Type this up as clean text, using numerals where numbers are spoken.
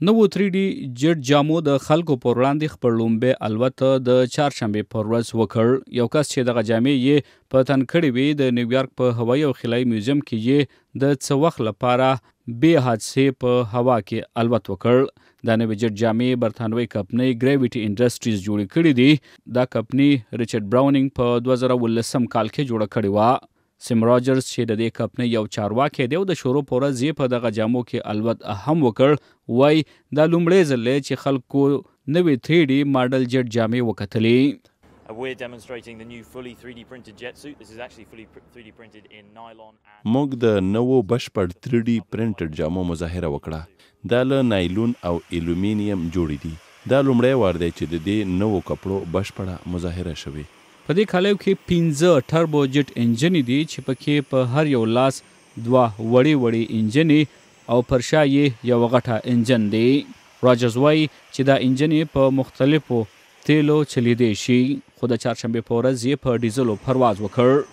نوو 3D جټ جامو د خلکو پر وړاندې خپل لومړی الوت د چارشنبې پرواز وکړ. یو کس چې دغه جامې یې په تن کړې وې د نیویارک په هوایي او خلایي میوزیم کې یې د څه وخت لپاره بې حادثې په هوا کې الوت وکړ. دا نوې جټ جامې برطانوي کمپنۍ ګریویټي انډسټریز جوړې کړې دي. دا کمپنۍ ریچارډ براونینګ په 2019 کال کې جوړه کړې وه. سیم راجرز چې د دې کمپنۍ یو چارواکی دی او د شروع په ورځ یې په دغه جامو کې الوت هم وکړ، وایي دا لومړی ځل دی چې خلکو نوې 3D ماډل جټ جامې وکتلې. موږ د نوو بشپړ 3D پرنټډ جامو مظاهره وکړه. دا له نایلون او الومینیم جوړې دي. دا لومړی وار دی چې د دې نوو کپړو بشپړه مظاهره شوې. په دې کالیو کې 15 ټربو جټ انجنې دي چې پکې په هر یو لاس 2 وړې انجنې او پر شا یې یو غټه انجن دی. راجرز وایي چې دا انجنې په مختلفو تیلو چلیدی شي، خو د چارشنبې په ورځ یې په ډیزلو پرواز وکړ.